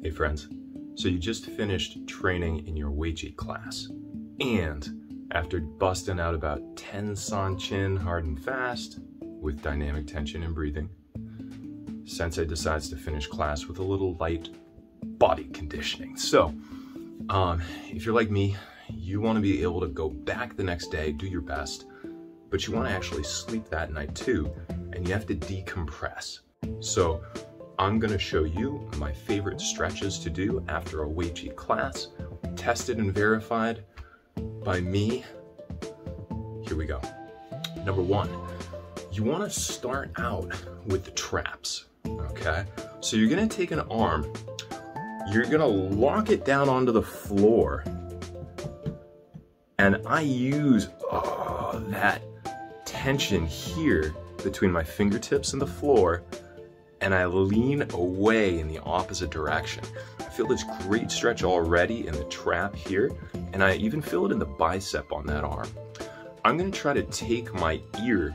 Hey friends, so you just finished training in your Uechi class, and after busting out about 10 Sanchin hard and fast with dynamic tension and breathing, Sensei decides to finish class with a little light body conditioning. So, if you're like me, you want to be able to go back the next day, do your best, but you want to actually sleep that night too, and you have to decompress. So I'm going to show you my favorite stretches to do after a Uechi class, tested and verified by me. Here we go. Number one, you want to start out with the traps, okay? So you're going to take an arm, you're going to lock it down onto the floor, and I use that tension here between my fingertips and the floor, and I lean away in the opposite direction. I feel this great stretch already in the trap here, and I even feel it in the bicep on that arm. I'm gonna try to take my ear,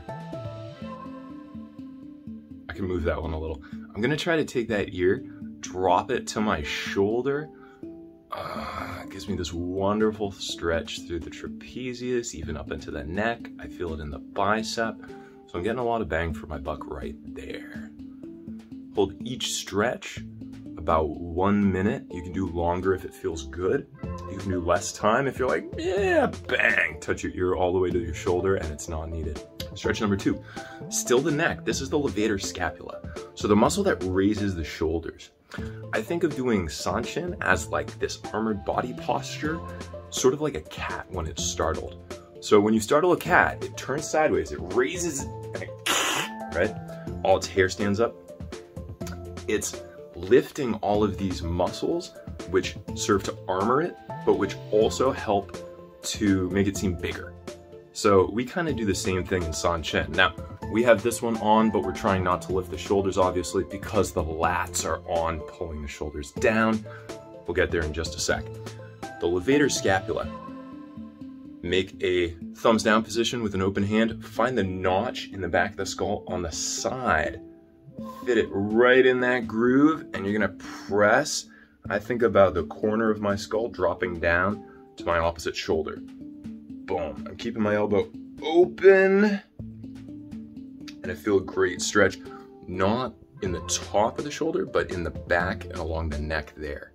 I can move that one a little. I'm gonna try to take that ear, drop it to my shoulder. It gives me this wonderful stretch through the trapezius, even up into the neck. I feel it in the bicep. So I'm getting a lot of bang for my buck right there. Hold each stretch about 1 minute. You can do longer if it feels good. You can do less time if you're like, yeah, bang, touch your ear all the way to your shoulder and it's not needed. Stretch number two, still the neck. This is the Levator Scapula. So the muscle that raises the shoulders. I think of doing Sanchin as like this armored body posture, sort of like a cat when it's startled. So when you startle a cat, it turns sideways, it raises, and it, right? All its hair stands up. It's lifting all of these muscles, which serve to armor it, but which also help to make it seem bigger. So we kind of do the same thing in Sanchin. Now, we have this one on, but we're trying not to lift the shoulders, obviously, because the lats are on, pulling the shoulders down. We'll get there in just a sec. The Levator Scapula. Make a thumbs down position with an open hand. Find the notch in the back of the skull on the side. Fit it right in that groove, and you're gonna press, I think about the corner of my skull dropping down to my opposite shoulder. Boom. I'm keeping my elbow open, and I feel a great stretch, not in the top of the shoulder, but in the back and along the neck there.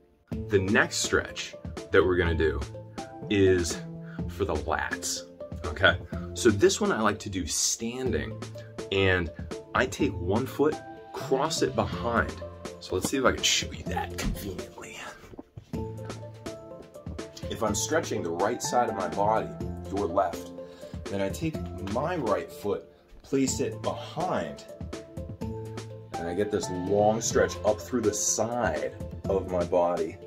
The next stretch that we're gonna do is for the lats, okay? So this one I like to do standing, and I take one foot, cross it behind. So let's see if I can show you that conveniently. If I'm stretching the right side of my body, your left, then I take my right foot, place it behind, and I get this long stretch up through the side of my body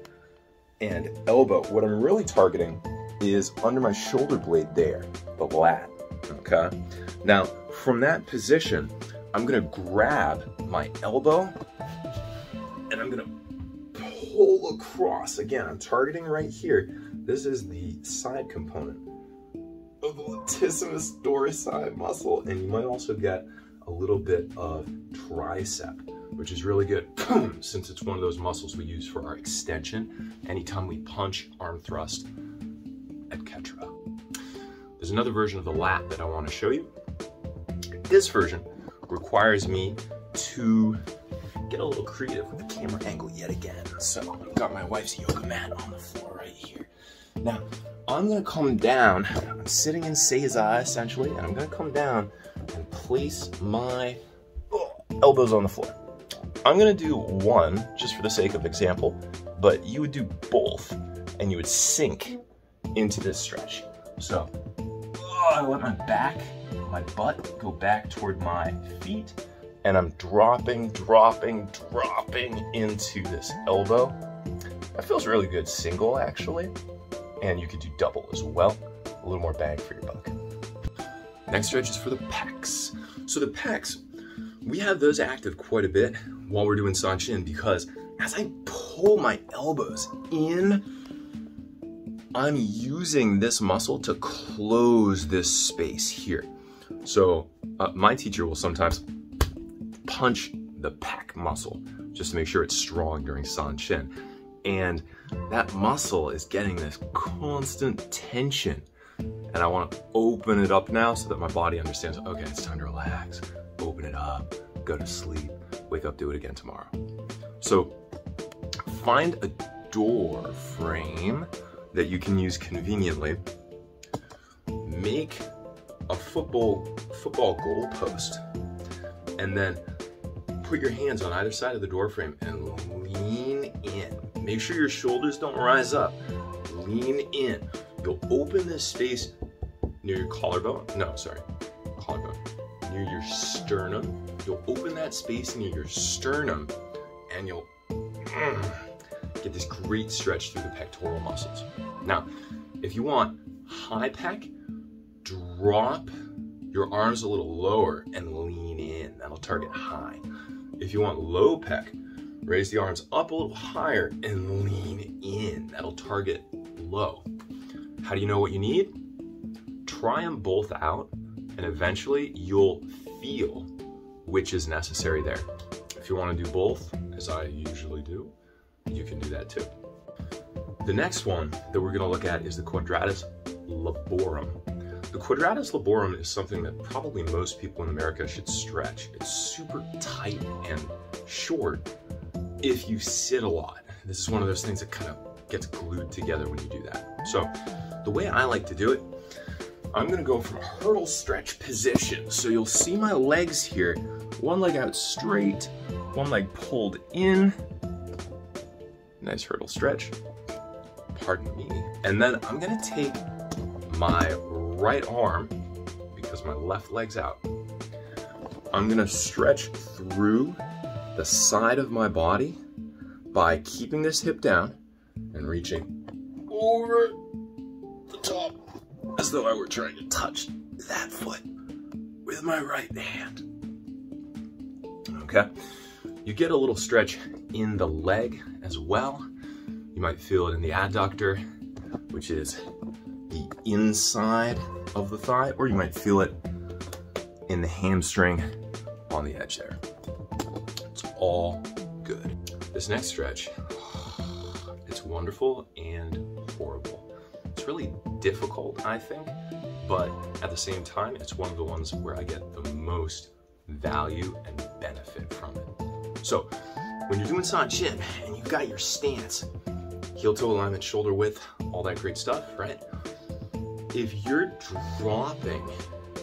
and elbow. What I'm really targeting is under my shoulder blade there, the lat, okay? Now, from that position, I'm gonna grab my elbow and I'm gonna pull across. Again, I'm targeting right here. This is the side component of the latissimus dorsi muscle, and you might also get a little bit of tricep, which is really good since it's one of those muscles we use for our extension anytime we punch, arm thrust, etc. There's another version of the lat that I want to show you. This version requires me to get a little creative with the camera angle yet again. So I've got my wife's yoga mat on the floor right here. Now, I'm gonna come down, I'm sitting in Seiza essentially, and I'm gonna come down and place my elbows on the floor. I'm gonna do one, just for the sake of example, but you would do both, and you would sink into this stretch. So, I let my butt go back toward my feet, and I'm dropping into this elbow. That feels really good single, actually, and you could do double as well. A little more bang for your buck. Next stretch is for the pecs. So the pecs, we have those active quite a bit while we're doing Sanchin, because as I pull my elbows in, I'm using this muscle to close this space here. So my teacher will sometimes punch the pec muscle just to make sure it's strong during Sanchin. And that muscle is getting this constant tension. And I want to open it up now so that my body understands, okay, it's time to relax. Open it up, go to sleep, wake up, do it again tomorrow. So find a door frame that you can use conveniently. Make a football goal post, and then put your hands on either side of the door frame and lean in. Make sure your shoulders don't rise up. Lean in. You'll open this space near your collarbone. No, sorry, collarbone. Near your sternum. You'll open that space near your sternum, and you'll get this great stretch through the pectoral muscles. Now, if you want high pec, drop your arms a little lower and lean in. That'll target high. If you want low pec, raise the arms up a little higher and lean in. That'll target low. How do you know what you need? Try them both out, and eventually you'll feel which is necessary there. If you want to do both, as I usually do, you can do that too. The next one that we're going to look at is the Quadratus Laborum. The Quadratus Laborum is something that probably most people in America should stretch. It's super tight and short if you sit a lot. This is one of those things that kind of gets glued together when you do that. So the way I like to do it, I'm going to go from hurdle stretch position. So you'll see my legs here, one leg out straight, one leg pulled in. Nice hurdle stretch. Pardon me. And then I'm going to take my right arm, because my left leg's out, I'm going to stretch through the side of my body by keeping this hip down and reaching over the top as though I were trying to touch that foot with my right hand. Okay? You get a little stretch in the leg as well. You might feel it in the adductor, which is the inside of the thigh, or you might feel it in the hamstring on the edge there. It's all good. This next stretch, it's wonderful and horrible. It's really difficult, I think, but at the same time, it's one of the ones where I get the most value and benefit from it. So when you're doing Sanchin and you've got your stance, heel toe alignment, shoulder width, all that great stuff, right? If you're dropping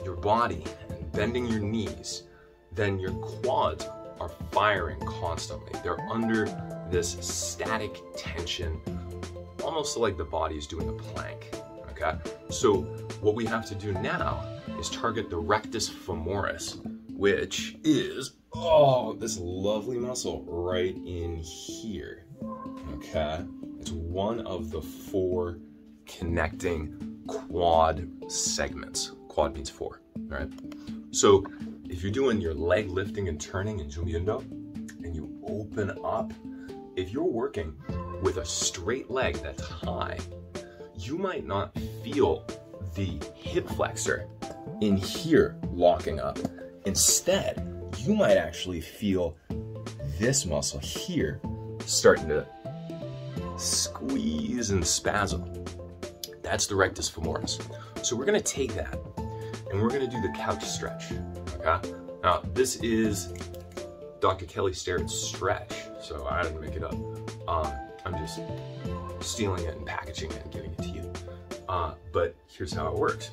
your body and bending your knees, then your quads are firing constantly. They're under this static tension, almost like the body is doing a plank, okay? So what we have to do now is target the rectus femoris, which is, this lovely muscle right in here, okay? It's one of the 4 connecting quad segments. Quad means 4, right? So if you're doing your leg lifting and turning in Jumyundo, and you open up, if you're working with a straight leg that's high, you might not feel the hip flexor in here locking up. Instead, you might actually feel this muscle here starting to squeeze and spasm. That's the rectus femoris. So we're gonna take that and we're gonna do the couch stretch, okay? Now, this is Dr. Kelly Starrett's stretch, so I didn't make it up. I'm just stealing it and packaging it and giving it to you. But here's how it works.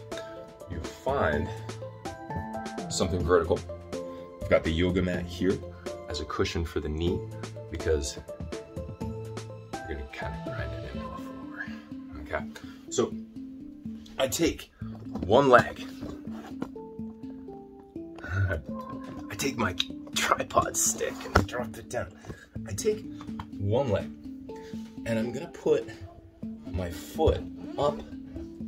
You find something vertical. I've got the yoga mat here as a cushion for the knee, because you're gonna kind of grind it into the floor, okay? So I take one leg, I take my tripod stick and drop it down. I take one leg and I'm gonna put my foot up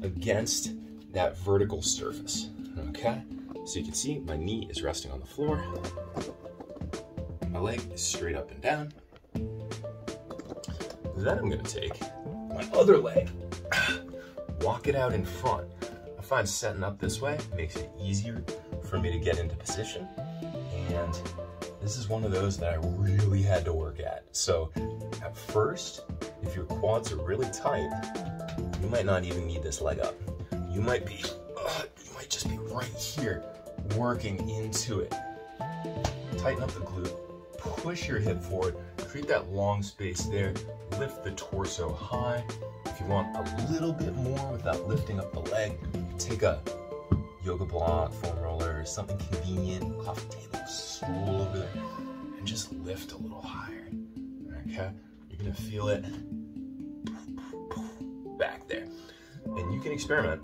against that vertical surface, okay? So you can see my knee is resting on the floor. My leg is straight up and down. Then I'm gonna take my other leg, walk it out in front. I find setting up this way makes it easier for me to get into position. And this is one of those that I really had to work at. So at first, if your quads are really tight, you might not even need this leg up. You might just be right here, working into it. Tighten up the glute, push your hip forward, create that long space there, lift the torso high. If you want a little bit more without lifting up the leg, take a yoga block, foam roller, something convenient, coffee table, stool over there, and just lift a little higher, okay? You're gonna feel it back there. And you can experiment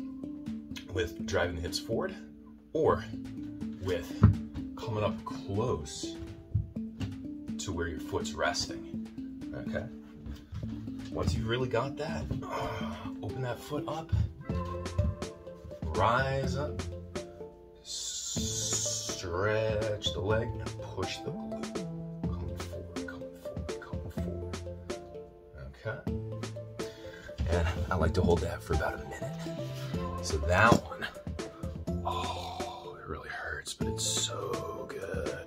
with driving the hips forward or with coming up close to where your foot's resting, okay? Once you've really got that, open that foot up, rise up, stretch the leg, and push the glute. Coming forward, coming forward, coming forward. Okay? And I like to hold that for about a minute. So that one, oh, it really hurts, but it's so good.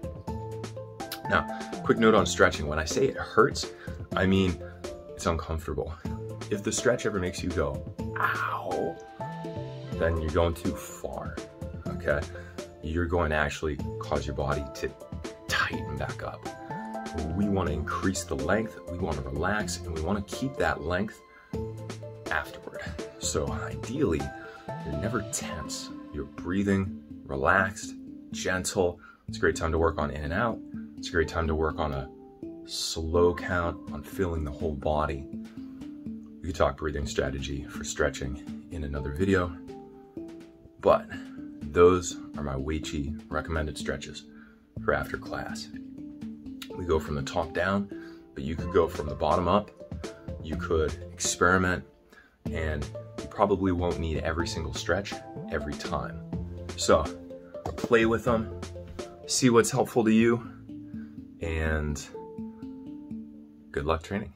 Now, quick note on stretching. When I say it hurts, I mean it's uncomfortable. If the stretch ever makes you go, ow, then you're going too far, okay? You're going to actually cause your body to tighten back up. We want to increase the length, we want to relax, and we want to keep that length afterward. So ideally, you're never tense. You're breathing, relaxed, gentle. It's a great time to work on in and out. It's a great time to work on a slow count, on filling the whole body. We could talk breathing strategy for stretching in another video, but those are my Uechi recommended stretches for after class. We go from the top down, but you could go from the bottom up. You could experiment, and you probably won't need every single stretch every time. So play with them, see what's helpful to you, and good luck training.